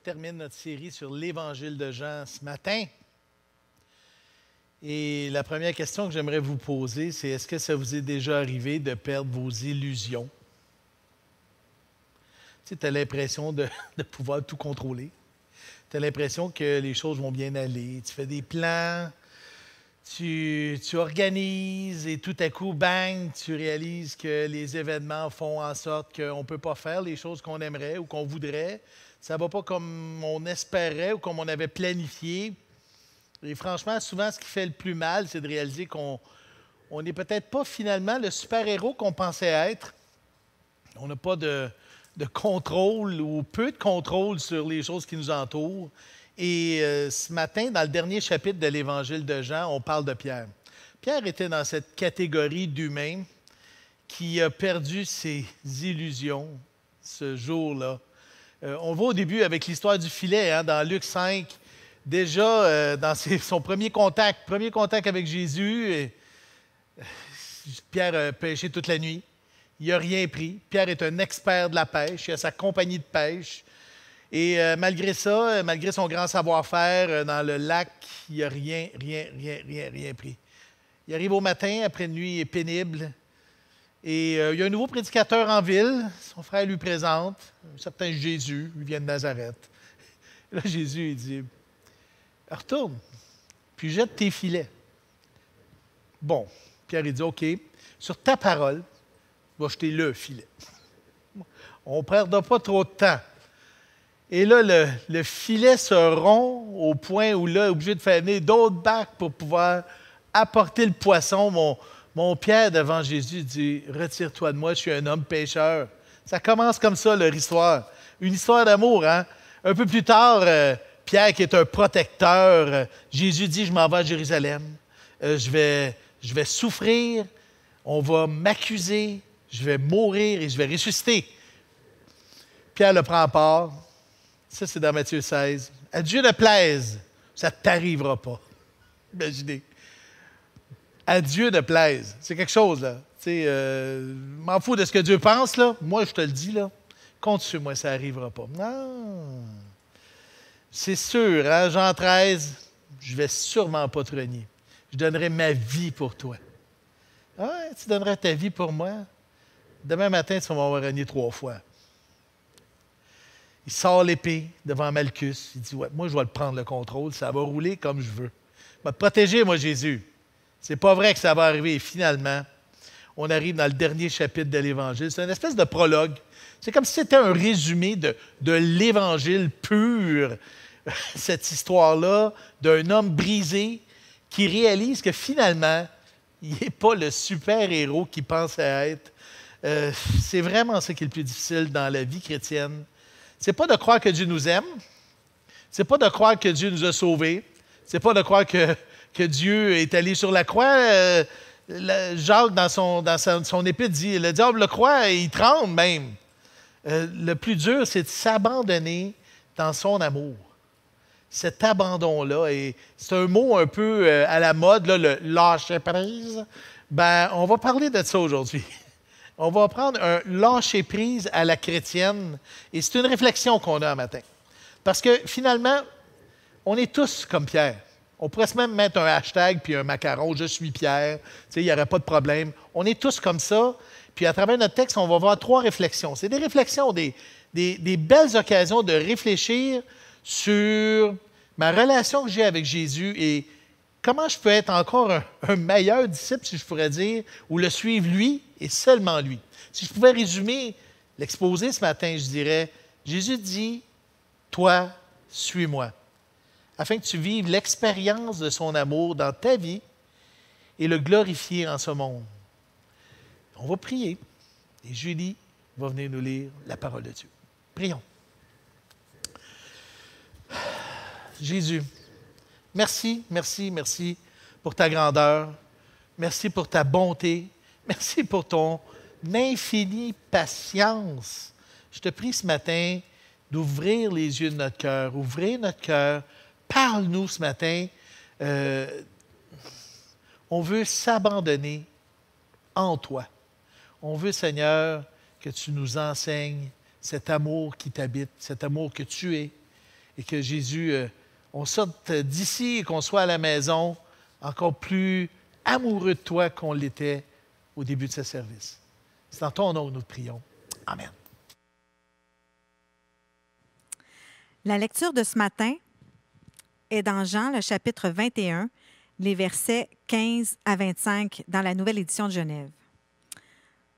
termine notre série sur l'Évangile de Jean ce matin. Et la première question que j'aimerais vous poser, c'est est-ce que ça vous est déjà arrivé de perdre vos illusions? Tu as l'impression de pouvoir tout contrôler. Tu as l'impression que les choses vont bien aller. Tu fais des plans, tu organises et tout à coup, bang, tu réalises que les événements font en sorte qu'on ne peut pas faire les choses qu'on aimerait ou qu'on voudrait. Ça ne va pas comme on espérait ou comme on avait planifié. Et franchement, souvent, ce qui fait le plus mal, c'est de réaliser qu'on n'est peut-être pas finalement le super-héros qu'on pensait être. On n'a pas de contrôle ou peu de contrôle sur les choses qui nous entourent. Et ce matin, dans le dernier chapitre de l'Évangile de Jean, on parle de Pierre. Pierre était dans cette catégorie d'humains qui a perdu ses illusions ce jour-là. On voit au début avec l'histoire du filet, hein, dans Luc 5, déjà dans son premier contact avec Jésus, Pierre a pêché toute la nuit. Il n'a rien pris. Pierre est un expert de la pêche. Il a sa compagnie de pêche. Et malgré ça, malgré son grand savoir-faire dans le lac, il n'a rien pris. Il arrive au matin, après une nuit pénible, et il y a un nouveau prédicateur en ville. Son frère lui présente, un certain Jésus, il vient de Nazareth. Et là, Jésus, il dit, « Retourne, puis jette tes filets. » Bon, Pierre, il dit, « OK, sur ta parole, je vais jeter le filet. On ne perdra pas trop de temps. » Et là, le filet se rompt au point où là, il est obligé de faire venir d'autres barques pour pouvoir apporter le poisson. Mon Pierre, devant Jésus, dit « Retire-toi de moi, je suis un homme pécheur. » Ça commence comme ça, leur histoire. Une histoire d'amour, hein? Un peu plus tard, Pierre, qui est un protecteur, Jésus dit « Je m'en vais à Jérusalem. Je vais souffrir. On va m'accuser. Je vais mourir et je vais ressusciter. » Pierre le prend à part. Ça, c'est dans Matthieu 16. « À Dieu ne plaise, ça ne t'arrivera pas. » Imaginez. À Dieu ne plaise. C'est quelque chose, là. Tu sais, m'en fous de ce que Dieu pense, là. Moi, je te le dis, là. Compte sur moi, ça n'arrivera pas. Non. C'est sûr, hein, Jean 13, je ne vais sûrement pas te renier. Je donnerai ma vie pour toi. Ah, tu donnerais ta vie pour moi? Demain matin, tu vas m'avoir renié 3 fois. Il sort l'épée devant Malchus. Il dit, ouais, moi, je vais le prendre le contrôle. Ça va rouler comme je veux. Je vais te protéger, moi, Jésus. C'est pas vrai que ça va arriver. Et finalement, on arrive dans le dernier chapitre de l'Évangile. C'est une espèce de prologue. C'est comme si c'était un résumé de l'Évangile pur. Cette histoire-là d'un homme brisé qui réalise que finalement, il n'est pas le super-héros qu'il pensait être. C'est vraiment ça qui est le plus difficile dans la vie chrétienne. C'est pas de croire que Dieu nous aime. C'est pas de croire que Dieu nous a sauvés. C'est pas de croire que Dieu est allé sur la croix. Jacques, dans son épître, dit, le diable le croit et il tremble même. Le plus dur, c'est de s'abandonner dans son amour. Cet abandon-là, et c'est un mot un peu à la mode, là, le lâcher-prise. Ben, on va parler de ça aujourd'hui. On va prendre un lâcher-prise à la chrétienne. Et c'est une réflexion qu'on a un matin. Parce que finalement, on est tous comme Pierre. On pourrait même mettre un hashtag puis un macaron, je suis Pierre. Tu sais, il n'y aurait pas de problème. On est tous comme ça. Puis à travers notre texte, on va voir 3 réflexions. C'est des réflexions, des belles occasions de réfléchir sur ma relation que j'ai avec Jésus et comment je peux être encore un meilleur disciple, si je pourrais dire, ou le suivre lui et seulement lui. Si je pouvais résumer l'exposé ce matin, je dirais, Jésus dit, toi, suis-moi, afin que tu vives l'expérience de son amour dans ta vie et le glorifier en ce monde. On va prier et Julie va venir nous lire la parole de Dieu. Prions. Jésus, merci pour ta grandeur. Merci pour ta bonté. Merci pour ton infinie patience. Je te prie ce matin d'ouvrir les yeux de notre cœur, ouvrir notre cœur. Parle-nous ce matin. On veut s'abandonner en toi. On veut, Seigneur, que tu nous enseignes cet amour qui t'habite, cet amour que tu es, et que Jésus, on sorte d'ici et qu'on soit à la maison encore plus amoureux de toi qu'on l'était au début de ce service. C'est en ton nom que nous te prions. Amen. La lecture de ce matin est dans Jean, le chapitre 21, les versets 15 à 25 dans la Nouvelle Édition de Genève.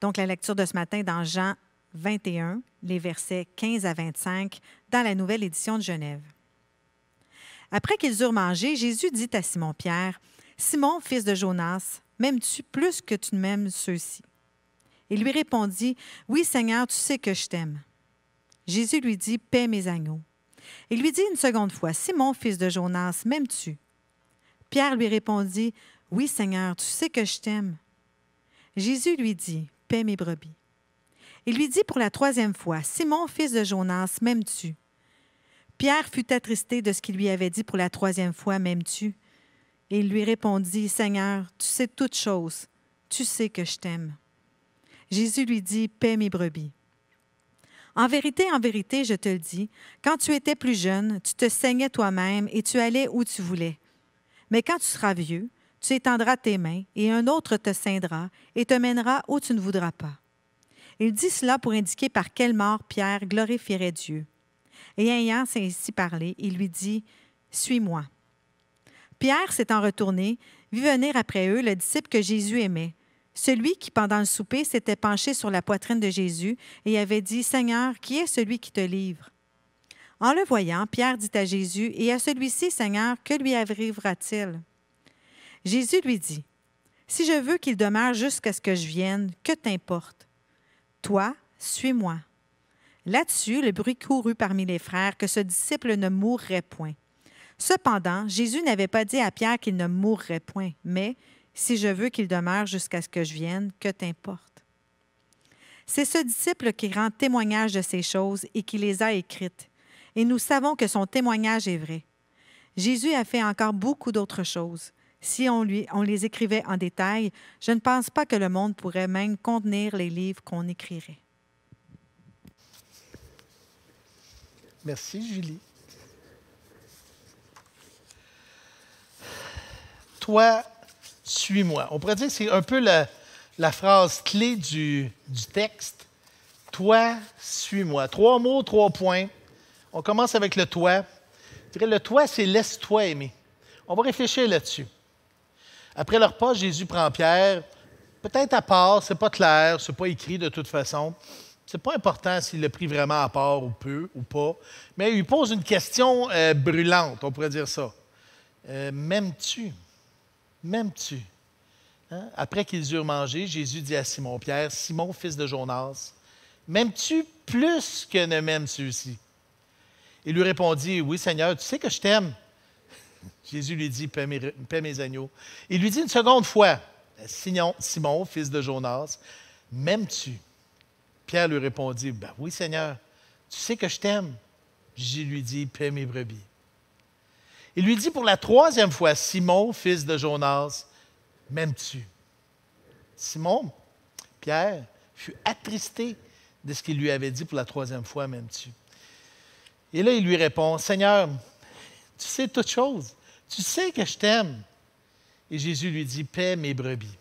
Donc, la lecture de ce matin est dans Jean 21, les versets 15 à 25 dans la Nouvelle Édition de Genève. Après qu'ils eurent mangé, Jésus dit à Simon-Pierre, « Simon, fils de Jonas, m'aimes-tu plus que tu m'aimes ceux-ci? » Il lui répondit, « Oui, Seigneur, tu sais que je t'aime. » Jésus lui dit, « Paie mes agneaux. » Il lui dit une seconde fois, « Simon, fils de Jonas, m'aimes-tu? » Pierre lui répondit, « Oui, Seigneur, tu sais que je t'aime. » Jésus lui dit, « Paie mes brebis. » Il lui dit pour la troisième fois, « Simon, fils de Jonas, m'aimes-tu? » Pierre fut attristé de ce qu'il lui avait dit pour la troisième fois, « M'aimes-tu? » Et il lui répondit, « Seigneur, tu sais toutes choses, tu sais que je t'aime. » Jésus lui dit, « Paie mes brebis. » En vérité, je te le dis, quand tu étais plus jeune, tu te saignais toi-même et tu allais où tu voulais. Mais quand tu seras vieux, tu étendras tes mains et un autre te ceindra et te mènera où tu ne voudras pas. Il dit cela pour indiquer par quelle mort Pierre glorifierait Dieu. Et ayant ainsi parlé, il lui dit, « Suis-moi. » Pierre, s'étant retourné, vit venir après eux le disciple que Jésus aimait, celui qui, pendant le souper, s'était penché sur la poitrine de Jésus et avait dit, « Seigneur, qui est celui qui te livre? » En le voyant, Pierre dit à Jésus, « Et à celui-ci, Seigneur, que lui arrivera-t-il? » Jésus lui dit, « Si je veux qu'il demeure jusqu'à ce que je vienne, que t'importe? Toi, suis-moi. » Là-dessus, le bruit courut parmi les frères que ce disciple ne mourrait point. Cependant, Jésus n'avait pas dit à Pierre qu'il ne mourrait point, mais « Si je veux qu'il demeure jusqu'à ce que je vienne, que t'importe? » C'est ce disciple qui rend témoignage de ces choses et qui les a écrites. Et nous savons que son témoignage est vrai. Jésus a fait encore beaucoup d'autres choses. Si on les écrivait en détail, je ne pense pas que le monde pourrait même contenir les livres qu'on écrirait. Merci, Julie. Toi, suis-moi. On pourrait dire que c'est un peu la phrase clé du texte. Toi, suis-moi. 3 mots, 3 points. On commence avec le toi. Je dirais le toi, c'est laisse-toi aimer. On va réfléchir là-dessus. Après le repas, Jésus prend Pierre, peut-être à part, c'est pas clair, c'est pas écrit de toute façon. C'est pas important s'il l'a pris vraiment à part ou peu ou pas, mais il lui pose une question brûlante, on pourrait dire ça. M'aimes-tu? M'aimes-tu? Hein? Après qu'ils eurent mangé, Jésus dit à Simon-Pierre, « Simon, fils de Jonas, m'aimes-tu plus que ne m'aiment ceux-ci? » Il lui répondit, « Oui, Seigneur, tu sais que je t'aime. » Jésus lui dit, « Paie mes agneaux. » Il lui dit une seconde fois, « Simon, fils de Jonas, m'aimes-tu? » Pierre lui répondit, « Ben oui, Seigneur, tu sais que je t'aime. » Jésus lui dit, « Paie mes brebis. » Il lui dit pour la troisième fois, « Simon, fils de Jonas, m'aimes-tu? » Simon, Pierre, fut attristé de ce qu'il lui avait dit pour la troisième fois, « M'aimes-tu? » Et là, il lui répond, « Seigneur, tu sais toutes choses. Tu sais que je t'aime. » Et Jésus lui dit, « Paie mes brebis. »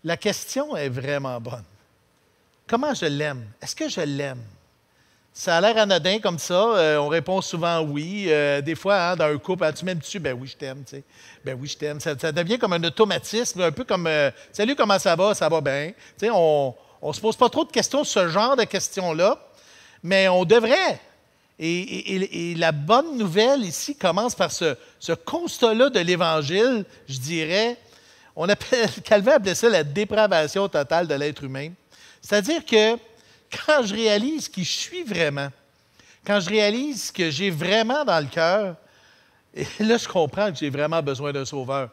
La question est vraiment bonne. Comment je l'aime? Est-ce que je l'aime? Ça a l'air anodin comme ça. On répond souvent oui. Des fois, hein, dans un couple, hein, tu m'aimes-tu? Ben oui, je t'aime. Tu sais. Ben oui, je t'aime. Ça devient comme un automatisme, un peu comme salut, comment ça va? Ça va bien. Tu sais, on ne se pose pas trop de questions sur ce genre de questions-là, mais on devrait. Et la bonne nouvelle ici commence par ce constat-là de l'Évangile, je dirais. Calvin appelait ça la dépravation totale de l'être humain. C'est-à-dire que quand je réalise qui je suis vraiment, quand je réalise ce que j'ai vraiment dans le cœur, et là, je comprends que j'ai vraiment besoin d'un sauveur.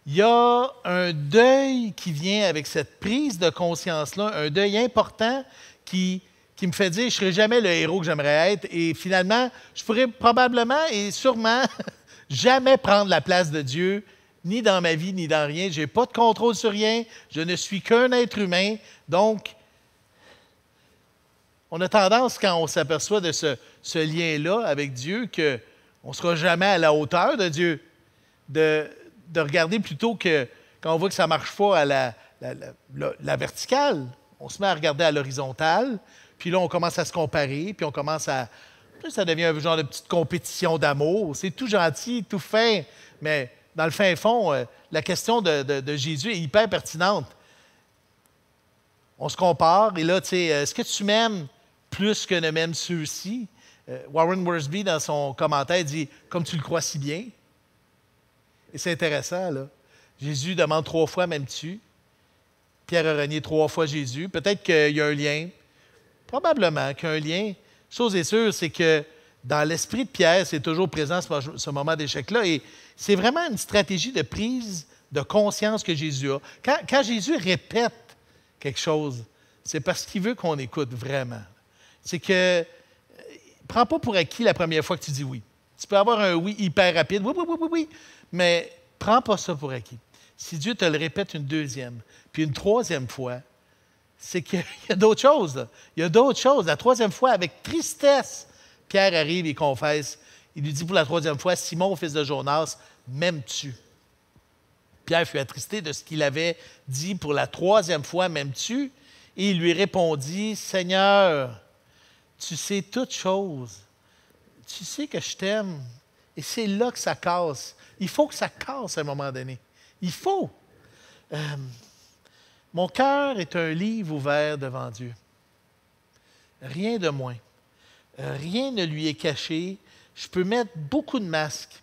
Il y a un deuil qui vient avec cette prise de conscience-là, un deuil important qui me fait dire que je ne serai jamais le héros que j'aimerais être. Et finalement, je pourrais probablement et sûrement jamais prendre la place de Dieu, ni dans ma vie, ni dans rien. Je n'ai pas de contrôle sur rien. Je ne suis qu'un être humain. Donc, On a tendance, quand on s'aperçoit de ce lien-là avec Dieu, qu'on ne sera jamais à la hauteur de Dieu, de regarder plutôt que, quand on voit que ça ne marche pas à la verticale, on se met à regarder à l'horizontale, puis là, on commence à se comparer, puis on commence à... Ça devient un genre de petite compétition d'amour. C'est tout gentil, tout fin, mais dans le fin fond, la question de Jésus est hyper pertinente. On se compare, et là, tu sais, est-ce que tu m'aimes plus que ne m'aiment ceux-ci? Warren Wiersbe, dans son commentaire, dit « Comme tu le crois si bien ». Et c'est intéressant, là. Jésus demande 3 fois « M'aimes-tu? » Pierre a renié 3 fois Jésus. Peut-être qu'il y a un lien. Probablement qu'il y a un lien. Chose est sûre, c'est que dans l'esprit de Pierre, c'est toujours présent ce moment d'échec-là. Et c'est vraiment une stratégie de prise de conscience que Jésus a. Quand Jésus répète quelque chose, c'est parce qu'il veut qu'on écoute vraiment. C'est que, prends pas pour acquis la première fois que tu dis oui. Tu peux avoir un oui hyper rapide, oui, oui, oui, oui, oui, mais prends pas ça pour acquis. Si Dieu te le répète une 2e, puis une 3e fois, c'est qu'il y a d'autres choses. Là. Il y a d'autres choses. La 3e fois, avec tristesse, Pierre arrive et confesse. Il lui dit pour la 3e fois, « Simon, fils de Jonas, m'aimes-tu? » Pierre fut attristé de ce qu'il avait dit pour la 3e fois, « M'aimes-tu? » Et il lui répondit, « Seigneur, tu sais toutes choses. Tu sais que je t'aime. » Et c'est là que ça casse. Il faut que ça casse à un moment donné. Il faut. Mon cœur est un livre ouvert devant Dieu. Rien de moins. Rien ne lui est caché. Je peux mettre beaucoup de masques,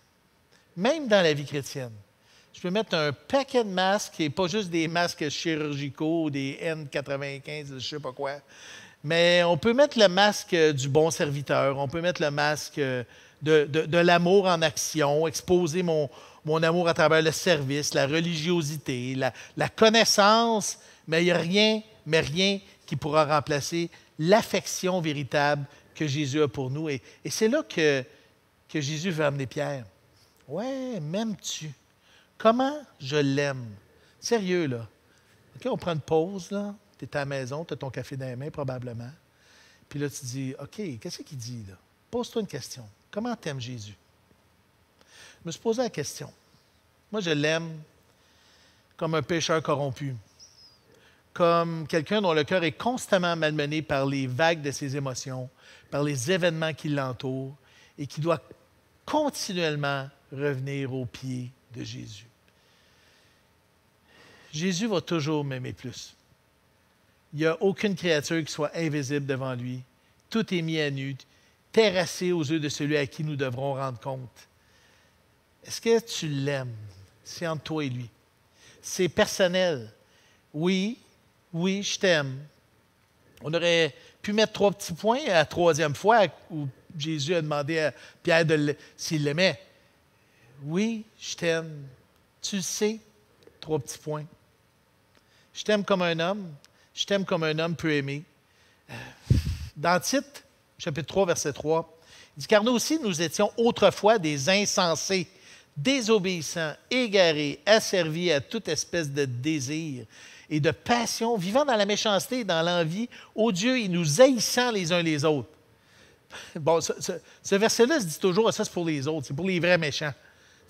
même dans la vie chrétienne. Je peux mettre un paquet de masques, et pas juste des masques chirurgicaux, des N95, je ne sais pas quoi. Mais on peut mettre le masque du bon serviteur, on peut mettre le masque de l'amour en action, exposer mon amour à travers le service, la religiosité, la connaissance, mais il n'y a rien qui pourra remplacer l'affection véritable que Jésus a pour nous. Et c'est là que Jésus veut amener Pierre. « Ouais, m'aimes-tu? Comment je l'aime? » Sérieux, là. OK, on prend une pause, là. Tu es à la maison, tu as ton café dans les mains, probablement. Puis là, tu dis, OK, qu'est-ce qu'il dit, là? Pose-toi une question. Comment t'aimes Jésus? Je me suis posé la question. Moi, je l'aime comme un pécheur corrompu, comme quelqu'un dont le cœur est constamment malmené par les vagues de ses émotions, par les événements qui l'entourent, et qui doit continuellement revenir aux pieds de Jésus. Jésus va toujours m'aimer plus. Il n'y a aucune créature qui soit invisible devant lui. Tout est mis à nu, terrassé aux yeux de celui à qui nous devrons rendre compte. Est-ce que tu l'aimes? C'est entre toi et lui. C'est personnel. Oui, je t'aime. On aurait pu mettre 3 petits points à la 3e fois où Jésus a demandé à Pierre s'il l'aimait. Oui, je t'aime. Tu le sais, 3 petits points. Je t'aime comme un homme. Je t'aime comme un homme peut aimer. Dans Tite, chapitre 3, verset 3, il dit « Car nous aussi, nous étions autrefois des insensés, désobéissants, égarés, asservis à toute espèce de désir et de passion, vivant dans la méchanceté et dans l'envie, odieux et nous haïssant les uns les autres. » Bon, ce verset-là se dit toujours, ça c'est pour les autres, c'est pour les vrais méchants.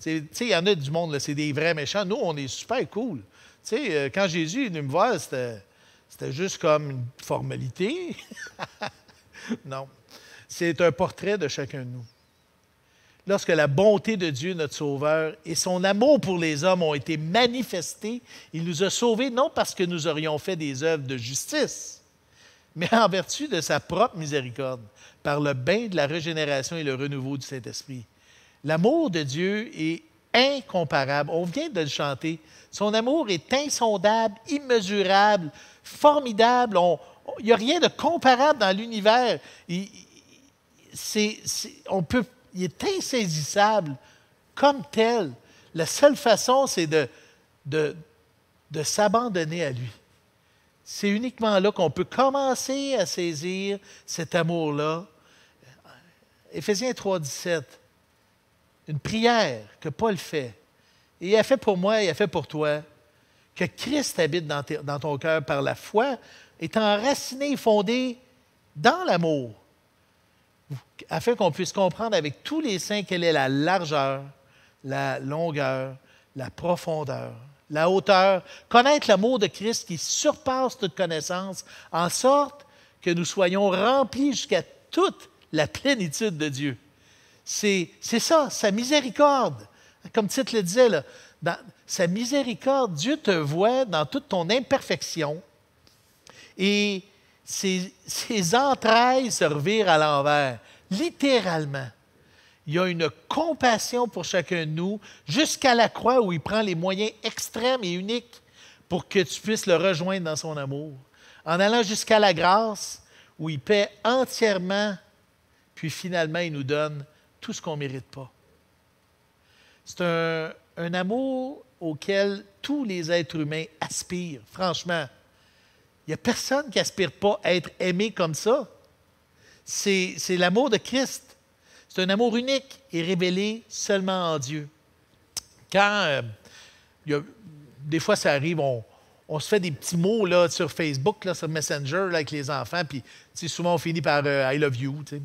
Tu sais, il y en a du monde, là, c'est des vrais méchants. Nous, on est super cool. Tu sais, quand Jésus est venu me voir, c'était juste comme une formalité. Non. C'est un portrait de chacun de nous. Lorsque la bonté de Dieu, notre Sauveur, et son amour pour les hommes ont été manifestés, il nous a sauvés non parce que nous aurions fait des œuvres de justice, mais en vertu de sa propre miséricorde, par le bain de la régénération et le renouveau du Saint-Esprit. L'amour de Dieu est incomparable. On vient de le chanter. Son amour est insondable, immesurable, formidable. Il n'y a rien de comparable dans l'univers. Il est insaisissable comme tel. La seule façon, c'est de s'abandonner à lui. C'est uniquement là qu'on peut commencer à saisir cet amour-là. Éphésiens 3,17, une prière que Paul fait. Et il a fait pour moi, il a fait pour toi, que Christ habite dans ton cœur par la foi, est enraciné et fondé dans l'amour, afin qu'on puisse comprendre avec tous les saints quelle est la largeur, la longueur, la profondeur, la hauteur, connaître l'amour de Christ qui surpasse toute connaissance, en sorte que nous soyons remplis jusqu'à toute la plénitude de Dieu. C'est ça, sa miséricorde. Comme titre le disait, là, dans sa miséricorde, Dieu te voit dans toute ton imperfection et ses entrailles se revirent à l'envers, littéralement. Il y a une compassion pour chacun de nous jusqu'à la croix où il prend les moyens extrêmes et uniques pour que tu puisses le rejoindre dans son amour. En allant jusqu'à la grâce où il paie entièrement, puis finalement il nous donne tout ce qu'on ne mérite pas. C'est un amour auquel tous les êtres humains aspirent, franchement. Il n'y a personne qui n'aspire pas à être aimé comme ça. C'est l'amour de Christ. C'est un amour unique et révélé seulement en Dieu. Quand des fois ça arrive, on se fait des petits mots là, sur Facebook, là, sur Messenger, là, avec les enfants, puis souvent on finit par I love you. T'sais.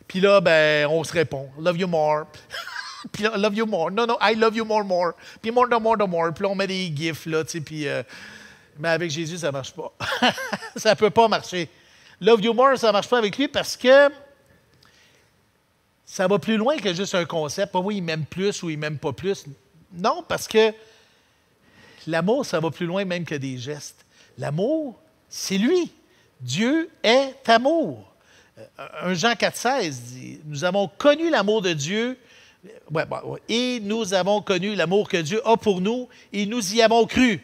Puis là, ben, on se répond love you more. Puis là, love you more. Non, I love you more, more. Puis more, more. Puis là, on met des gifs, là, puis... mais avec Jésus, ça ne marche pas. Ça ne peut pas marcher. Love you more, ça ne marche pas avec lui parce que ça va plus loin que juste un concept. Pas oui, il m'aime plus ou il m'aime pas plus. Non, parce que l'amour, ça va plus loin même que des gestes. L'amour, c'est lui. Dieu est amour. 1 Jean 4,16 dit, nous avons connu l'amour de Dieu et nous avons connu l'amour que Dieu a pour nous et nous y avons cru.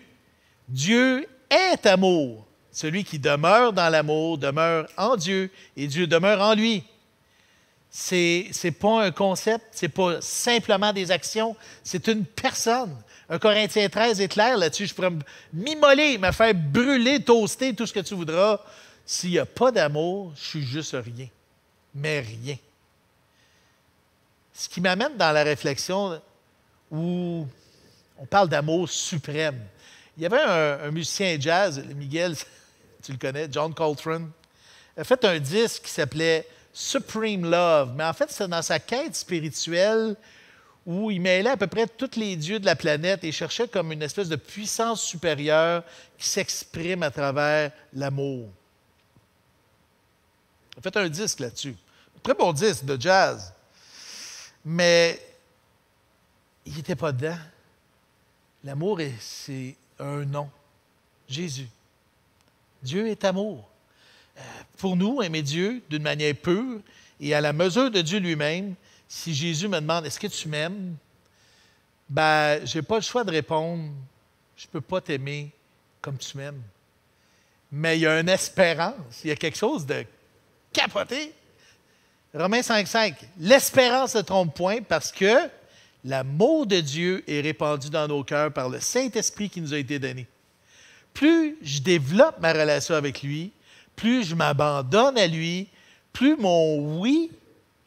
Dieu est amour. Celui qui demeure dans l'amour demeure en Dieu et Dieu demeure en lui. C'est pas un concept, c'est pas simplement des actions, c'est une personne. 1 Corinthiens 13 est clair là-dessus. Je pourrais m'immoler, me faire brûler, toaster, tout ce que tu voudras. S'il n'y a pas d'amour, je suis juste rien. Mais rien. Ce qui m'amène dans la réflexion où on parle d'amour suprême. Il y avait un musicien jazz, Miguel, tu le connais, John Coltrane. Il a fait un disque qui s'appelait Supreme Love. Mais en fait, c'est dans sa quête spirituelle où il mêlait à peu près tous les dieux de la planète et cherchait comme une espèce de puissance supérieure qui s'exprime à travers l'amour. Il a fait un disque là-dessus. Un très bon disque de jazz. Mais il n'était pas dedans. L'amour, c'est un nom. Jésus. Dieu est amour. Pour nous, aimer Dieu d'une manière pure et à la mesure de Dieu lui-même, si Jésus me demande « Est-ce que tu m'aimes? » Ben, je n'ai pas le choix de répondre « Je ne peux pas t'aimer comme tu m'aimes. » Mais il y a une espérance, il y a quelque chose de capoté. Romains 5,5. L'espérance ne trompe point parce que l'amour de Dieu est répandu dans nos cœurs par le Saint-Esprit qui nous a été donné. Plus je développe ma relation avec lui, plus je m'abandonne à lui, plus mon oui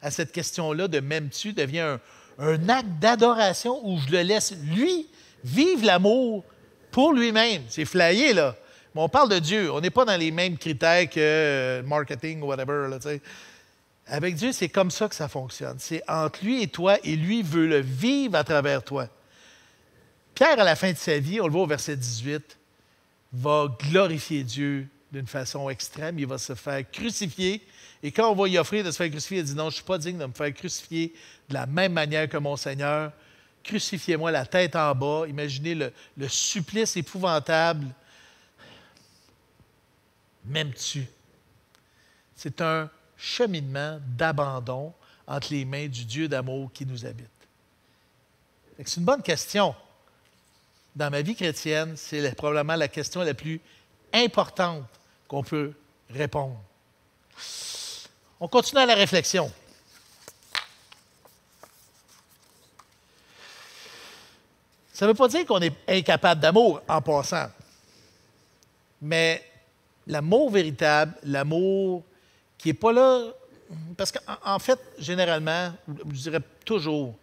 à cette question-là de m'aimes-tu devient un acte d'adoration où je le laisse, lui, vivre l'amour pour lui-même. C'est flyé, là. Mais on parle de Dieu. On n'est pas dans les mêmes critères que marketing ou whatever, là, tu sais. Avec Dieu, c'est comme ça que ça fonctionne. C'est entre lui et toi, et lui veut le vivre à travers toi. Pierre, à la fin de sa vie, on le voit au verset 18, va glorifier Dieu d'une façon extrême. Il va se faire crucifier. Et quand on va y offrir de se faire crucifier, il dit « Non, je ne suis pas digne de me faire crucifier de la même manière que mon Seigneur. Crucifiez-moi la tête en bas. » Imaginez le supplice épouvantable. M'aimes-tu? C'est un cheminement d'abandon entre les mains du Dieu d'amour qui nous habite. C'est une bonne question. Dans ma vie chrétienne, c'est probablement la question la plus importante qu'on peut répondre. On continue à la réflexion. Ça ne veut pas dire qu'on est incapable d'amour en passant. Mais l'amour véritable, l'amour qui n'est pas là, parce qu'en fait, généralement, je dirais toujours,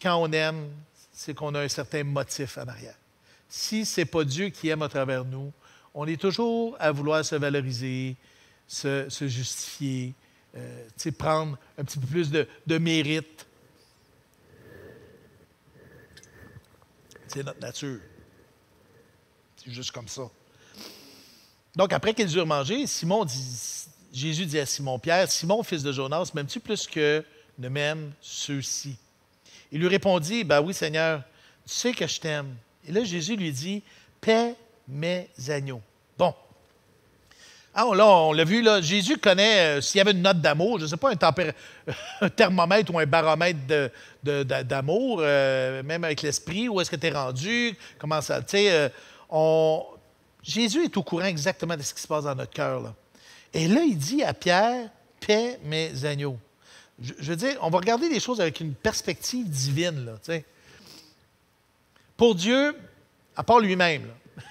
quand on aime, c'est qu'on a un certain motif en arrière. Si ce n'est pas Dieu qui aime à travers nous, on est toujours à vouloir se valoriser, se justifier, prendre un petit peu plus de mérite. C'est notre nature. C'est juste comme ça. Donc, après qu'ils eurent mangé, Jésus dit à Simon-Pierre, « Simon, fils de Jonas, m'aimes-tu plus que ne m'aiment ceux-ci? » Il lui répondit, « Ben oui, Seigneur, tu sais que je t'aime. » Et là, Jésus lui dit, « Paie mes agneaux. » Bon. Ah, là, on l'a vu, là, Jésus connaît, s'il y avait une note d'amour, je ne sais pas, un thermomètre ou un baromètre d'amour, même avec l'esprit, où est-ce que tu es rendu, comment ça, tu sais, Jésus est au courant exactement de ce qui se passe dans notre cœur, là. Et là, il dit à Pierre, « Paie mes agneaux. » Je veux dire, on va regarder les choses avec une perspective divine, là, tu sais. Pour Dieu, à part lui-même, là,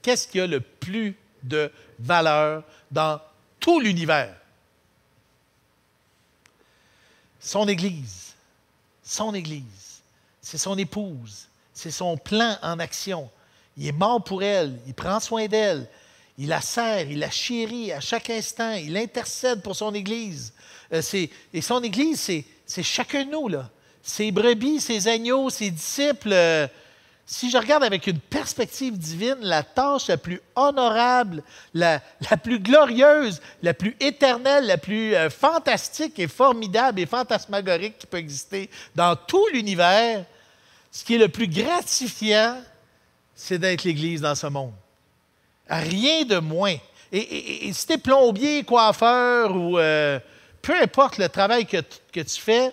qu'est-ce qui a le plus de valeur dans tout l'univers? Son Église. Son Église. C'est son épouse. C'est son plan en action. Il est mort pour elle. Il prend soin d'elle. Il la sert, il la chérit à chaque instant. Il intercède pour son Église. Et son Église, c'est chacun de nous, là. Ses brebis, ses agneaux, ses disciples. Si je regarde avec une perspective divine, la tâche la plus honorable, la plus glorieuse, la plus éternelle, la plus fantastique et formidable et fantasmagorique qui peut exister dans tout l'univers, ce qui est le plus gratifiant, c'est d'être l'Église dans ce monde. Rien de moins. Et si tu es plombier, coiffeur ou peu importe le travail que tu fais,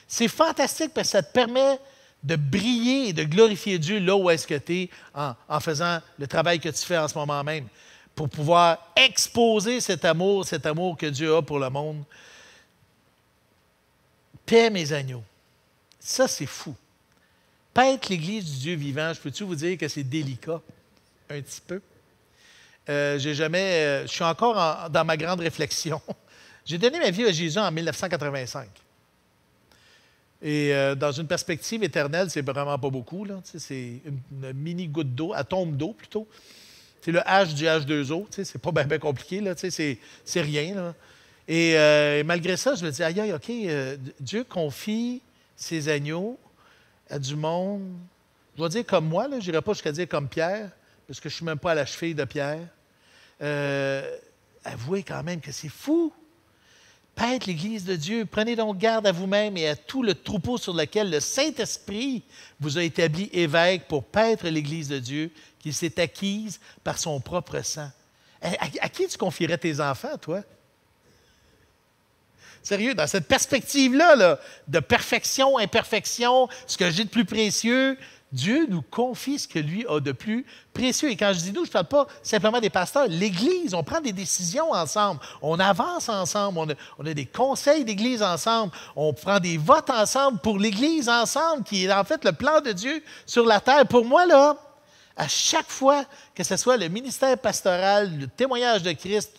c'est fantastique parce que ça te permet de briller et de glorifier Dieu là où est-ce que tu es en faisant le travail que tu fais en ce moment même, pour pouvoir exposer cet amour que Dieu a pour le monde. Paie mes agneaux. Ça, c'est fou. Paître l'Église du Dieu vivant, je peux-tu vous dire que c'est délicat? Un petit peu. Je suis encore dans ma grande réflexion. J'ai donné ma vie à Jésus en 1985. Et dans une perspective éternelle, c'est vraiment pas beaucoup, là. C'est une mini goutte d'eau, atome d'eau plutôt. C'est le H du H2O, c'est pas bien compliqué, là. C'est rien, là. Et malgré ça, je me dis, aïe, OK, Dieu confie ses agneaux à du monde. Je dois dire comme moi, là, je n'irai pas jusqu'à dire comme Pierre, parce que je ne suis même pas à la cheville de Pierre. Avouez quand même que c'est fou. Paître l'Église de Dieu. Prenez donc garde à vous-même et à tout le troupeau sur lequel le Saint-Esprit vous a établi évêque pour paître l'Église de Dieu, qui s'est acquise par son propre sang. À qui tu confierais tes enfants, toi? Sérieux, dans cette perspective-là, là, de perfection, imperfection, ce que j'ai de plus précieux, Dieu nous confie ce que lui a de plus précieux. Et quand je dis nous, je ne parle pas simplement des pasteurs. L'Église, on prend des décisions ensemble. On avance ensemble. On a des conseils d'Église ensemble. On prend des votes ensemble pour l'Église ensemble, qui est en fait le plan de Dieu sur la terre. Pour moi, là, à chaque fois que ce soit le ministère pastoral, le témoignage de Christ,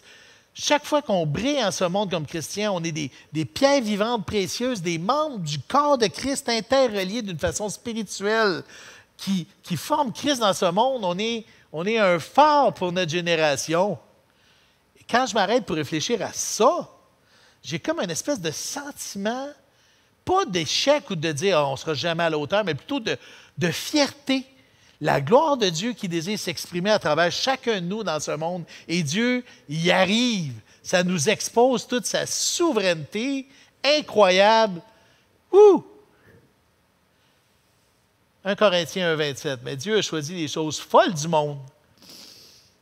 chaque fois qu'on brille en ce monde comme chrétien, on est des pierres vivantes précieuses, des membres du corps de Christ interreliés d'une façon spirituelle qui forment Christ dans ce monde. On est un phare pour notre génération. Et quand je m'arrête pour réfléchir à ça, j'ai comme une espèce de sentiment, pas d'échec ou de dire on ne sera jamais à la hauteur, mais plutôt de fierté. La gloire de Dieu qui désire s'exprimer à travers chacun de nous dans ce monde. Et Dieu y arrive. Ça nous expose toute sa souveraineté incroyable. 1 Corinthiens 1,27. Mais Dieu a choisi les choses folles du monde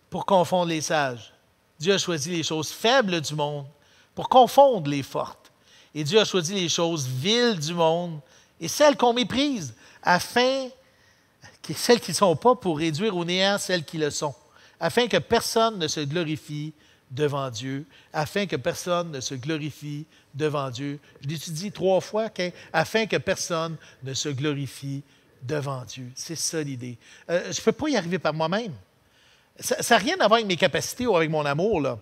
pour confondre les sages. Dieu a choisi les choses faibles du monde pour confondre les fortes. Et Dieu a choisi les choses viles du monde et celles qu'on méprise, afin celles qui ne sont pas, pour réduire au néant celles qui le sont, afin que personne ne se glorifie devant Dieu, afin que personne ne se glorifie devant Dieu. Je l'étudie 3 fois, okay? Afin que personne ne se glorifie devant Dieu. C'est ça l'idée. Je ne peux pas y arriver par moi-même. Ça n'a rien à voir avec mes capacités ou avec mon amour, là.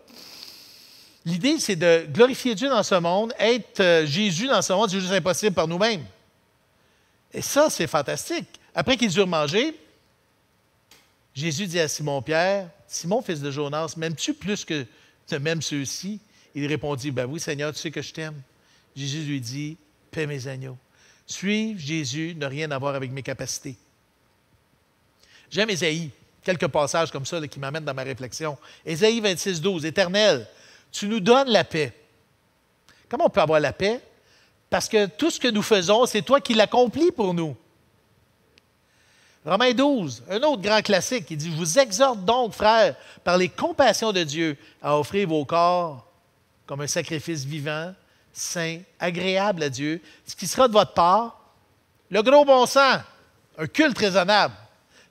L'idée, c'est de glorifier Dieu dans ce monde, être Jésus dans ce monde, c'est juste impossible par nous-mêmes. Et ça, c'est fantastique. Après qu'ils eurent mangé, Jésus dit à Simon-Pierre, « Simon, fils de Jonas, m'aimes-tu plus que même ceux-ci, il répondit, ben oui, Seigneur, tu sais que je t'aime. Jésus lui dit, paie mes agneaux. Suivre Jésus n'a rien à voir avec mes capacités. J'aime Ésaïe, quelques passages comme ça là, qui m'amènent dans ma réflexion. Ésaïe 26, 12, Éternel, tu nous donnes la paix. Comment on peut avoir la paix? Parce que tout ce que nous faisons, c'est toi qui l'accomplis pour nous. Romains 12, un autre grand classique, il dit, « Je vous exhorte donc, frères, par les compassions de Dieu, à offrir vos corps comme un sacrifice vivant, saint, agréable à Dieu, ce qui sera de votre part, le gros bon sens, un culte raisonnable. »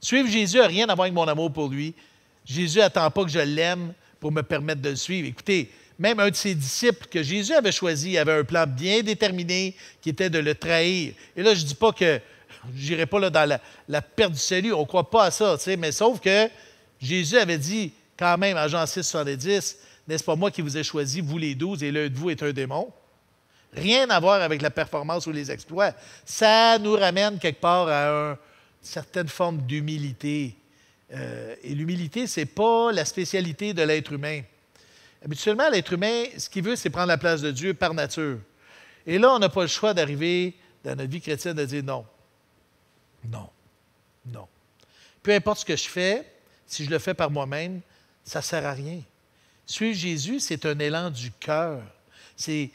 Suivre Jésus n'a rien à voir avec mon amour pour lui. Jésus n'attend pas que je l'aime pour me permettre de le suivre. Écoutez, même un de ses disciples que Jésus avait choisi avait un plan bien déterminé qui était de le trahir. Et là, je ne dis pas que je n'irai pas là dans la perte du salut, on ne croit pas à ça, mais sauf que Jésus avait dit quand même à Jean 6, 70, « N'est-ce pas moi qui vous ai choisi, vous les 12, et l'un de vous est un démon? » Rien à voir avec la performance ou les exploits. Ça nous ramène quelque part à une certaine forme d'humilité. Et l'humilité, ce n'est pas la spécialité de l'être humain. Habituellement, l'être humain, ce qu'il veut, c'est prendre la place de Dieu par nature. Et là, on n'a pas le choix d'arriver dans notre vie chrétienne de dire non. Non. Non. Peu importe ce que je fais, si je le fais par moi-même, ça ne sert à rien. Suivre Jésus, c'est un élan du cœur. C'est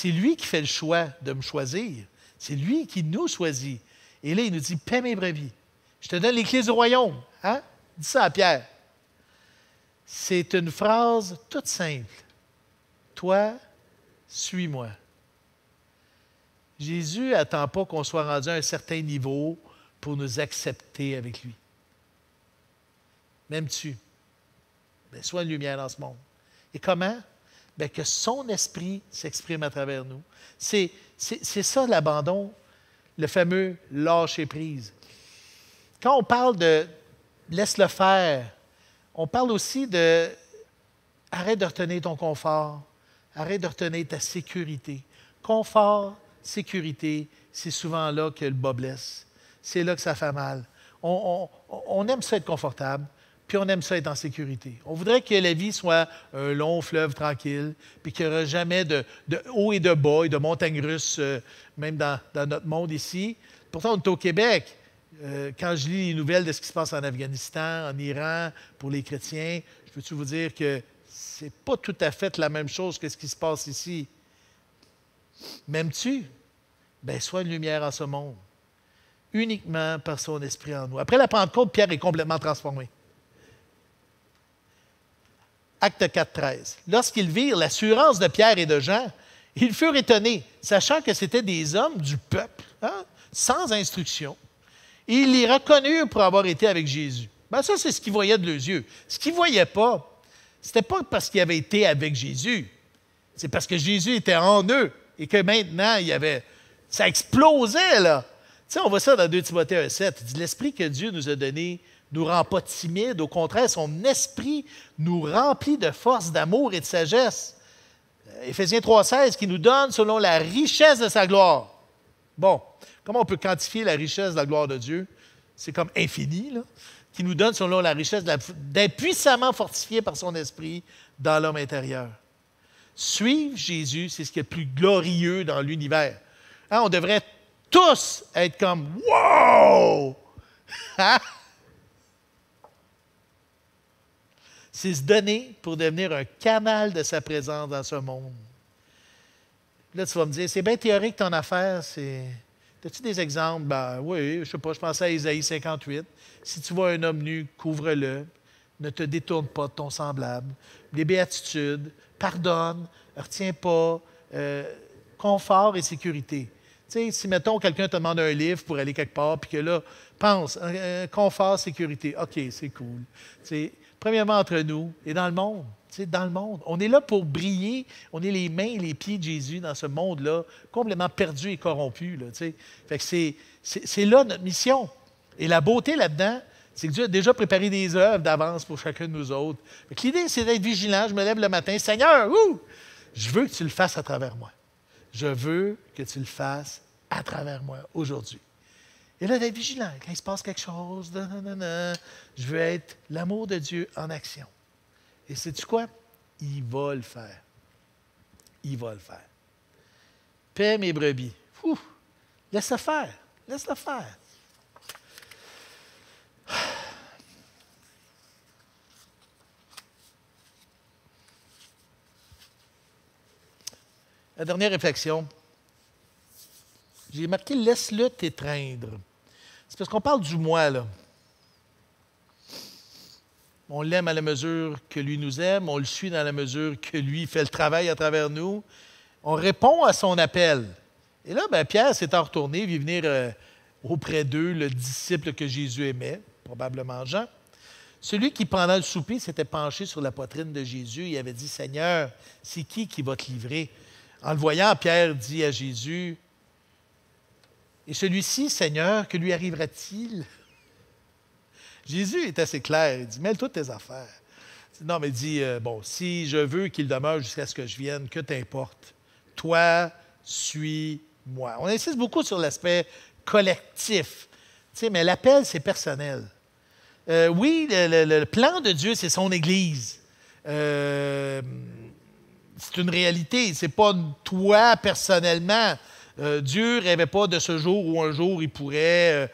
lui qui fait le choix de me choisir. C'est lui qui nous choisit. Et là, il nous dit, paie mes brebis. Je te donne les clés du royaume. Hein? Dis ça à Pierre. C'est une phrase toute simple. Toi, suis-moi. Jésus n'attend pas qu'on soit rendu à un certain niveau pour nous accepter avec lui. M'aimes-tu? Bien, sois une lumière dans ce monde. Et comment? Bien, que son esprit s'exprime à travers nous. C'est ça l'abandon, le fameux lâcher-prise. Quand on parle de laisse-le faire, on parle aussi de arrête de retenir ton confort, arrête de retenir ta sécurité. Confort, sécurité, c'est souvent là que le bas blesse. C'est là que ça fait mal. On aime ça être confortable, puis on aime ça être en sécurité. On voudrait que la vie soit un long fleuve tranquille, puis qu'il n'y aura jamais de haut et de bas et de montagnes russes, même dans notre monde ici. Pourtant, on est au Québec. Quand je lis les nouvelles de ce qui se passe en Afghanistan, en Iran, pour les chrétiens, je peux-tu vous dire que ce n'est pas tout à fait la même chose que ce qui se passe ici. M'aimes-tu? Bien, sois une lumière en ce monde, uniquement par son esprit en nous. Après la Pentecôte, Pierre est complètement transformé. Acte 4, 13. Lorsqu'ils virent l'assurance de Pierre et de Jean, ils furent étonnés, sachant que c'étaient des hommes du peuple, hein, sans instruction. Et ils les reconnurent pour avoir été avec Jésus. Bien, ça, c'est ce qu'ils voyaient de leurs yeux. Ce qu'ils ne voyaient pas, ce n'était pas parce qu'ils avaient été avec Jésus. C'est parce que Jésus était en eux et que maintenant, ça explosait, là. Tu sais, on voit ça dans 2 Timothée 1,7. Il dit, l'esprit que Dieu nous a donné ne nous rend pas timides. Au contraire, son esprit nous remplit de force, d'amour et de sagesse. Éphésiens 3,16, qui nous donne selon la richesse de sa gloire. Bon, comment on peut quantifier la richesse de la gloire de Dieu? C'est comme infini, là. Qui nous donne selon la richesse d'être puissamment fortifié par son esprit dans l'homme intérieur. Suivre Jésus, c'est ce qui est le plus glorieux dans l'univers. Hein, on devrait tous être comme « Wow! » Hein? C'est se donner pour devenir un canal de sa présence dans ce monde. Là, tu vas me dire, c'est bien théorique ton affaire. As-tu des exemples? Ben oui, je ne sais pas, je pensais à Ésaïe 58. Si tu vois un homme nu, couvre-le. Ne te détourne pas de ton semblable. Les béatitudes, pardonne, ne retiens pas, confort et sécurité. Tu sais, si, mettons, quelqu'un te demande un livre pour aller quelque part, puis que là, pense, confort, sécurité, OK, c'est cool. Tu sais, premièrement, entre nous et dans le monde. Tu sais, dans le monde. On est là pour briller. On est les mains et les pieds de Jésus dans ce monde-là, complètement perdu et corrompu. Là, tu sais. Fait que c'est là notre mission. Et la beauté là-dedans, c'est que Dieu a déjà préparé des œuvres d'avance pour chacun de nous autres. Fait que l'idée, c'est d'être vigilant. Je me lève le matin. Seigneur, je veux que tu le fasses à travers moi. Je veux que tu le fasses à travers moi aujourd'hui. Et là, d'être vigilant. Quand il se passe quelque chose, je veux être l'amour de Dieu en action. Et sais-tu quoi? il va le faire. Il va le faire. Paix mes brebis. Ouh, laisse-le faire. Laisse-le faire. La dernière réflexion. J'ai marqué « laisse-le t'étreindre ». C'est parce qu'on parle du moi, là. On l'aime à la mesure que lui nous aime, on le suit dans la mesure que lui fait le travail à travers nous. On répond à son appel. Et là, ben, Pierre s'est retourné, vit venir auprès d'eux le disciple que Jésus aimait, probablement Jean. Celui qui, pendant le souper, s'était penché sur la poitrine de Jésus et avait dit « Seigneur, c'est qui va te livrer? » En le voyant, Pierre dit à Jésus « Et celui-ci, Seigneur, que lui arrivera-t-il? » Jésus est assez clair. Il dit « Mêle-toi de tes affaires. » Non, mais il dit « Bon, si je veux qu'il demeure jusqu'à ce que je vienne, que t'importe? Toi, suis-moi. » On insiste beaucoup sur l'aspect collectif. Tu sais, mais l'appel, c'est personnel. Oui, le plan de Dieu, c'est son Église. C'est une réalité. Ce n'est pas toi personnellement. Dieu ne rêvait pas de ce jour où un jour il pourrait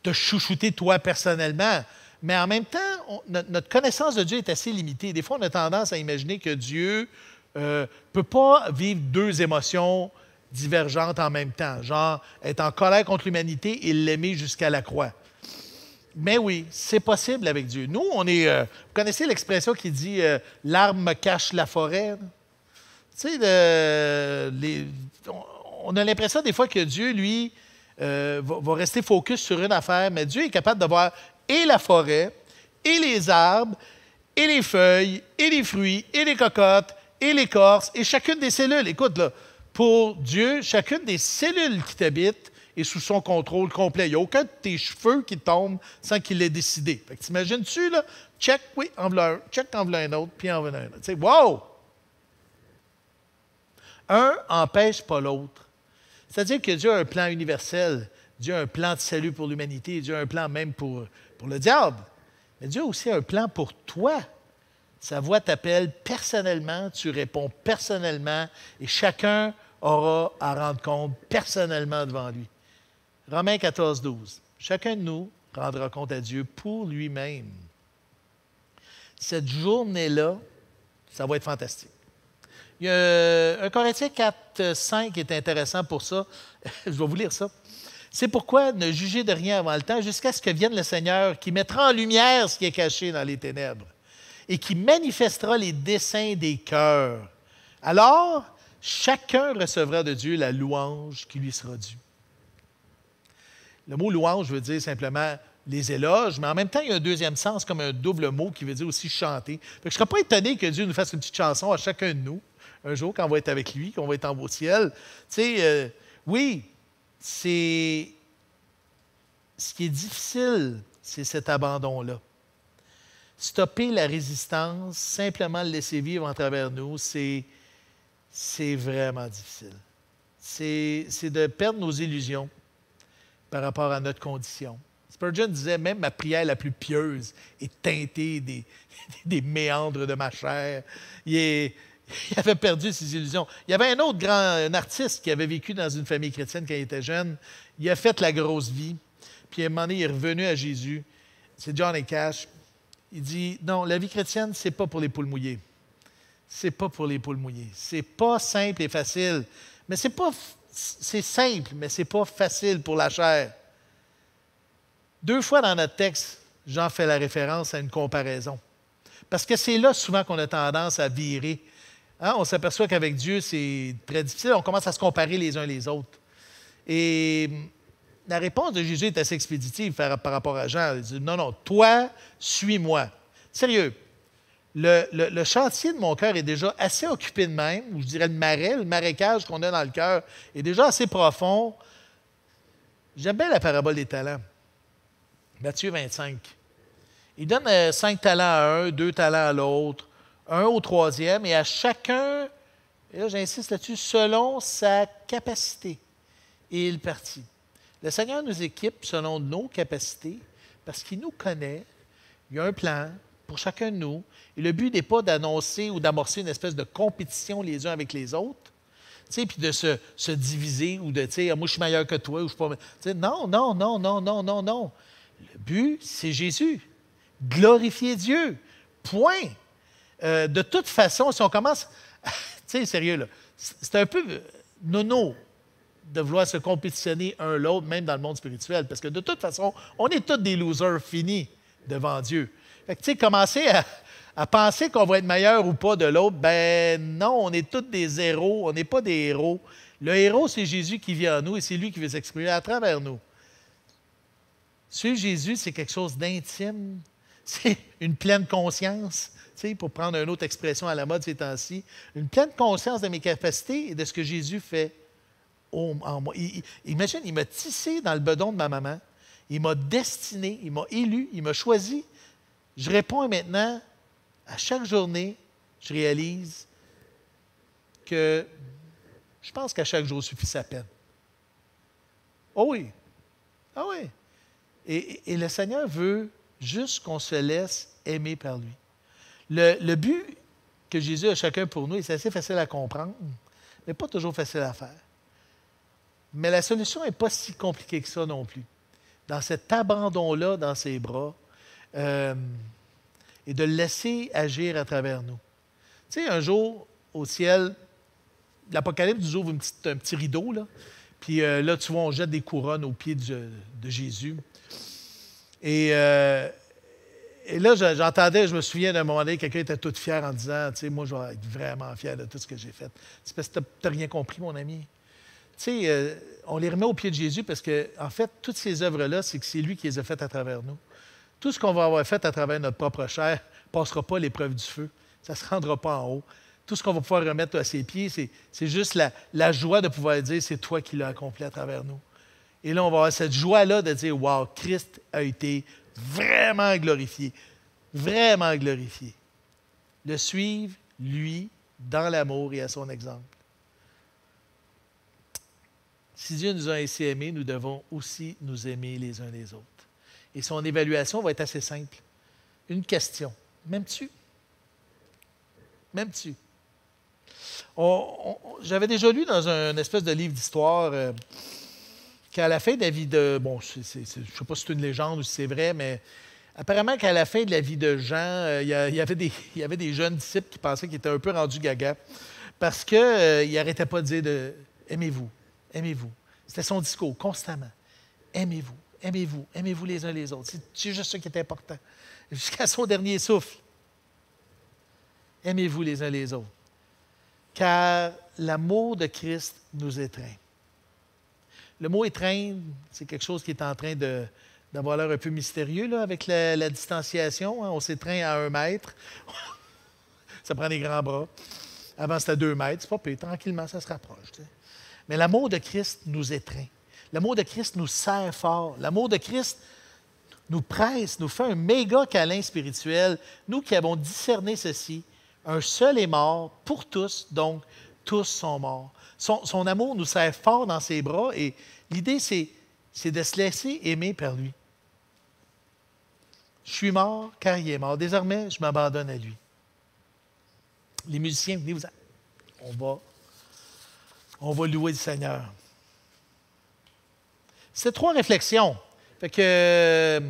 te chouchouter toi personnellement. Mais en même temps, notre connaissance de Dieu est assez limitée. Des fois, on a tendance à imaginer que Dieu ne peut pas vivre deux émotions divergentes en même temps. Genre, être en colère contre l'humanité et l'aimer jusqu'à la croix. Mais oui, c'est possible avec Dieu. Nous, on est... vous connaissez l'expression qui dit « l'arbre cache la forêt ». Tu sais, on a l'impression des fois que Dieu, lui, va rester focus sur une affaire, mais Dieu est capable de voir et la forêt, et les arbres, et les feuilles, et les fruits, et les cocottes, et l'écorce, et chacune des cellules. Écoute, là, pour Dieu, chacune des cellules qui t'habitent est sous son contrôle complet. Il n'y a aucun de tes cheveux qui tombent sans qu'il l'ait décidé. Fait que t'imagines-tu, là? Check, oui, en voilà un, check, en voilà un autre, puis en voilà un autre. Tu sais, wow! Un n'empêche pas l'autre. C'est-à-dire que Dieu a un plan universel. Dieu a un plan de salut pour l'humanité. Dieu a un plan même pour le diable. Mais Dieu a aussi un plan pour toi. Sa voix t'appelle personnellement, tu réponds personnellement, et chacun aura à rendre compte personnellement devant lui. Romains 14, 12. Chacun de nous rendra compte à Dieu pour lui-même. Cette journée-là, ça va être fantastique. Il y a un Corinthiens 4, 5 qui est intéressant pour ça. Je vais vous lire ça. C'est pourquoi ne jugez de rien avant le temps jusqu'à ce que vienne le Seigneur qui mettra en lumière ce qui est caché dans les ténèbres et qui manifestera les desseins des cœurs. Alors, chacun recevra de Dieu la louange qui lui sera due. Le mot louange veut dire simplement les éloges, mais en même temps, il y a un deuxième sens, comme un double mot qui veut dire aussi chanter. Je ne serais pas étonné que Dieu nous fasse une petite chanson à chacun de nous, un jour, quand on va être avec lui, qu'on va être en beau ciel. Tu sais, oui, c'est... Ce qui est difficile, c'est cet abandon-là. Stopper la résistance, simplement le laisser vivre en travers nous, c'est vraiment difficile. C'est de perdre nos illusions par rapport à notre condition. Spurgeon disait, même ma prière la plus pieuse est teintée des méandres de ma chair. Il avait perdu ses illusions. Il y avait un autre un artiste qui avait vécu dans une famille chrétienne quand il était jeune. Il a fait la grosse vie. Puis à un moment donné, il est revenu à Jésus. C'est Johnny Cash. Il dit, non, la vie chrétienne, c'est pas pour les poules mouillées. C'est pas pour les poules mouillées. C'est pas simple et facile. Mais c'est simple, mais c'est pas facile pour la chair. 2 fois dans notre texte, Jean fait la référence à une comparaison. Parce que c'est là souvent qu'on a tendance à virer. Hein? On s'aperçoit qu'avec Dieu, c'est très difficile. On commence à se comparer les uns les autres. Et la réponse de Jésus est assez expéditive par rapport à Jean. Il dit, non, toi, suis-moi. Sérieux, le chantier de mon cœur est déjà assez occupé de même, ou je dirais le marécage qu'on a dans le cœur est déjà assez profond. J'aime bien la parabole des talents. Matthieu 25. Il donne 5 talents à un, 2 talents à l'autre, 1 au 3e, et à chacun, et là j'insiste là-dessus, selon sa capacité. Et il partit. Le Seigneur nous équipe selon nos capacités, parce qu'il nous connaît. Il y a un plan pour chacun de nous. Et le but n'est pas d'annoncer ou d'amorcer une espèce de compétition les uns avec les autres, puis de se diviser ou de, moi, je suis meilleur que toi, ou je suis pas... Non, non, non, non, non, non, non. Le but, c'est Jésus. Glorifier Dieu. Point. De toute façon, si on commence... sérieux, là, c'est un peu nono de vouloir se compétitionner un l'autre, même dans le monde spirituel, parce que de toute façon, on est tous des losers finis devant Dieu. Fait que, commencer à penser qu'on va être meilleur ou pas de l'autre, ben non, on est tous des héros, on n'est pas des héros. Le héros, c'est Jésus qui vit en nous et c'est lui qui veut s'exprimer à travers nous. Suivre Jésus, c'est quelque chose d'intime, c'est une pleine conscience, pour prendre une autre expression à la mode ces temps-ci, une pleine conscience de mes capacités et de ce que Jésus fait en moi. Imagine, il m'a tissé dans le bedon de ma maman, il m'a destiné, il m'a élu, il m'a choisi. Je réponds maintenant, à chaque journée, je réalise que je pense qu'à chaque jour suffit sa peine. Oh oui, ah oui. Et le Seigneur veut juste qu'on se laisse aimer par lui. Le but que Jésus a chacun pour nous, et c'est assez facile à comprendre, mais pas toujours facile à faire. Mais la solution n'est pas si compliquée que ça non plus. Dans cet abandon-là, dans ses bras, et de le laisser agir à travers nous. Tu sais, un jour, au ciel, l'Apocalypse nous ouvre un petit rideau, là, puis là, tu vois, on jette des couronnes aux pieds de Jésus. Et là, j'entendais, je me souviens d'un moment donné, quelqu'un était tout fier en disant, tu sais, moi, je vais être vraiment fier de tout ce que j'ai fait. C'est parce que tu n'as rien compris, mon ami. Tu sais, on les remet aux pieds de Jésus parce que, en fait, toutes ces œuvres-là, c'est que c'est lui qui les a faites à travers nous. Tout ce qu'on va avoir fait à travers notre propre chair ne passera pas l'épreuve du feu. Ça ne se rendra pas en haut. Tout ce qu'on va pouvoir remettre à ses pieds, c'est juste la joie de pouvoir dire, c'est toi qui l'as accompli à travers nous. Et là, on va avoir cette joie-là de dire, wow, Christ a été vraiment glorifié. Vraiment glorifié. Le suivre, lui, dans l'amour et à son exemple. Si Dieu nous a ainsi aimés, nous devons aussi nous aimer les uns les autres. Et son évaluation va être assez simple. Une question. M'aimes-tu? M'aimes-tu? J'avais déjà lu dans un espèce de livre d'histoire qu'à la fin de la vie de... Bon, je ne sais pas si c'est une légende ou si c'est vrai, mais apparemment qu'à la fin de la vie de Jean, il y avait des jeunes disciples qui pensaient qu'ils étaient un peu rendus gaga parce qu'ils n'arrêtaient pas de dire aimez-vous, aimez-vous. C'était son discours, constamment. Aimez-vous. Aimez-vous, aimez-vous les uns les autres. C'est juste ça qui est important. Jusqu'à son dernier souffle. Aimez-vous les uns les autres. Car l'amour de Christ nous étreint. Le mot étreindre, c'est quelque chose qui est en train d'avoir l'air un peu mystérieux là, avec la distanciation. Hein. On s'étreint à 1 mètre. Ça prend des grands bras. Avant, c'était 2 mètres. C'est pas pire. Tranquillement, ça se rapproche. Tu sais. Mais l'amour de Christ nous étreint. L'amour de Christ nous serre fort. L'amour de Christ nous presse, nous fait un méga câlin spirituel. Nous qui avons discerné ceci, un seul est mort pour tous, donc tous sont morts. Son amour nous serre fort dans ses bras et l'idée, c'est de se laisser aimer par lui. Je suis mort car il est mort. Désormais, je m'abandonne à lui. Les musiciens, venez-vous-en. On va louer le Seigneur. C'est 3 réflexions. Fait que,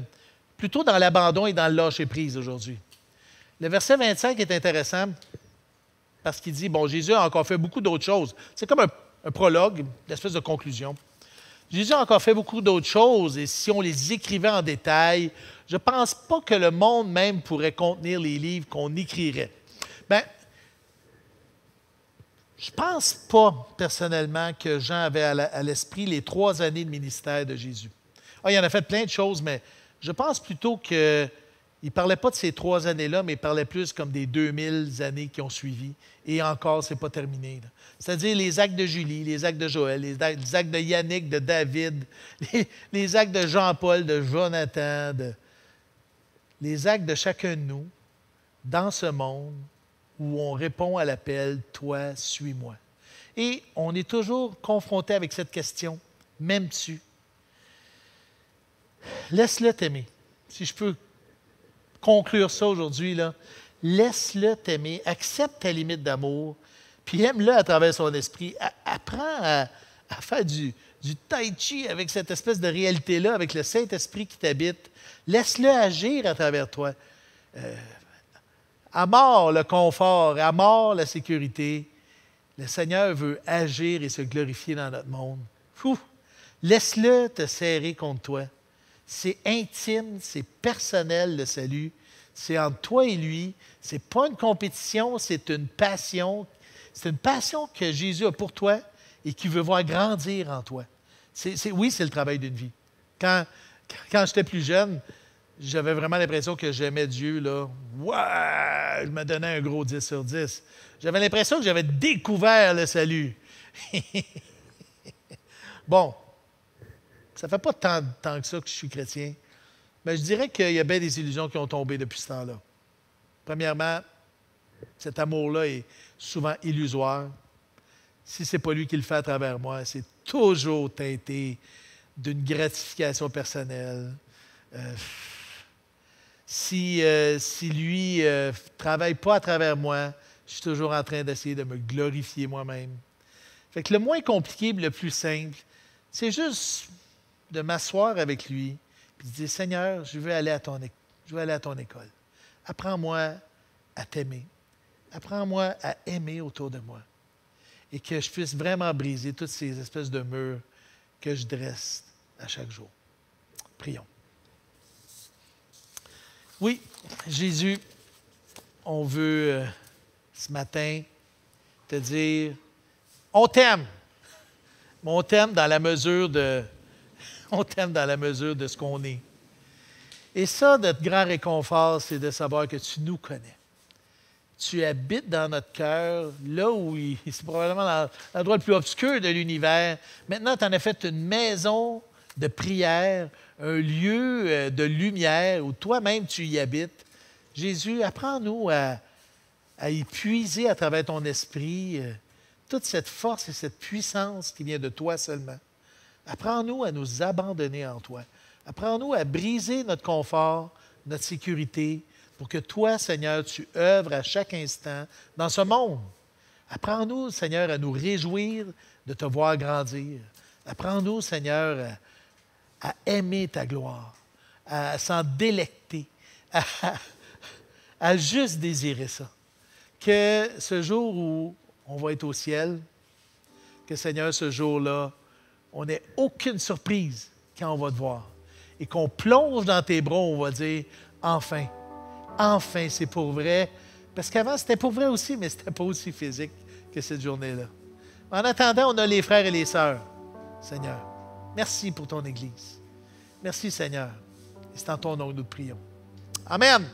plutôt dans l'abandon et dans le lâcher-prise aujourd'hui. Le verset 25 est intéressant parce qu'il dit, bon, Jésus a encore fait beaucoup d'autres choses. C'est comme un prologue, une espèce de conclusion. Jésus a encore fait beaucoup d'autres choses et si on les écrivait en détail, je ne pense pas que le monde même pourrait contenir les livres qu'on écrirait. Bien, je ne pense pas, personnellement, que Jean avait à l'esprit les 3 années de ministère de Jésus. Il en a fait plein de choses, mais je pense plutôt qu'il ne parlait pas de ces 3 années-là, mais il parlait plus comme des 2000 années qui ont suivi. Et encore, ce n'est pas terminé. C'est-à-dire les actes de Julie, les actes de Joël, les actes de Yannick, de David, les actes de Jean-Paul, de Jonathan, les actes de chacun de nous dans ce monde où on répond à l'appel « Toi, suis-moi ». Et on est toujours confronté avec cette question « M'aimes-tu » Laisse-le t'aimer. Si je peux conclure ça aujourd'hui, là, laisse-le t'aimer, accepte ta limite d'amour, puis aime-le à travers son esprit. Apprends à faire du tai chi avec cette espèce de réalité-là, avec le Saint-Esprit qui t'habite. Laisse-le agir à travers toi. À mort le confort, à mort la sécurité. Le Seigneur veut agir et se glorifier dans notre monde. Fou! Laisse-le te serrer contre toi. C'est intime, c'est personnel le salut. C'est entre toi et lui. Ce n'est pas une compétition, c'est une passion. C'est une passion que Jésus a pour toi et qu'il veut voir grandir en toi. Oui, c'est le travail d'une vie. Quand j'étais plus jeune, j'avais vraiment l'impression que j'aimais Dieu, là. Ouais! Je me donnais un gros 10 sur 10. J'avais l'impression que j'avais découvert le salut. Bon, ça fait pas tant de temps que ça que je suis chrétien, mais je dirais qu'il y a bien des illusions qui ont tombé depuis ce temps-là. Premièrement, cet amour-là est souvent illusoire. Si ce n'est pas lui qui le fait à travers moi, c'est toujours teinté d'une gratification personnelle. Si lui ne travaille pas à travers moi, je suis toujours en train d'essayer de me glorifier moi-même. Fait que le moins compliqué, le plus simple, c'est juste de m'asseoir avec lui et de dire, Seigneur, je veux aller à ton école. Apprends-moi à t'aimer. Apprends-moi à aimer autour de moi. Et que je puisse vraiment briser toutes ces espèces de murs que je dresse à chaque jour. Prions. Oui, Jésus, on veut ce matin te dire, on t'aime. Mais on t'aime dans la mesure de ce qu'on est. Et ça, notre grand réconfort, c'est de savoir que tu nous connais. Tu habites dans notre cœur, là où c'est probablement l'endroit le plus obscur de l'univers. Maintenant, tu en as fait une maison de prière, un lieu de lumière où toi-même tu y habites. Jésus, apprends-nous à y puiser à travers ton esprit toute cette force et cette puissance qui vient de toi seulement. Apprends-nous à nous abandonner en toi. Apprends-nous à briser notre confort, notre sécurité, pour que toi, Seigneur, tu œuvres à chaque instant dans ce monde. Apprends-nous, Seigneur, à nous réjouir de te voir grandir. Apprends-nous, Seigneur, à aimer ta gloire, à s'en délecter, à juste désirer ça. Que ce jour où on va être au ciel, que, Seigneur, ce jour-là, on n'ait aucune surprise quand on va te voir. Et qu'on plonge dans tes bras, on va dire, enfin, enfin, c'est pour vrai. Parce qu'avant, c'était pour vrai aussi, mais ce n'était pas aussi physique que cette journée-là. En attendant, on a les frères et les sœurs, Seigneur. Merci pour ton Église. Merci, Seigneur. Et c'est en ton nom que nous te prions. Amen.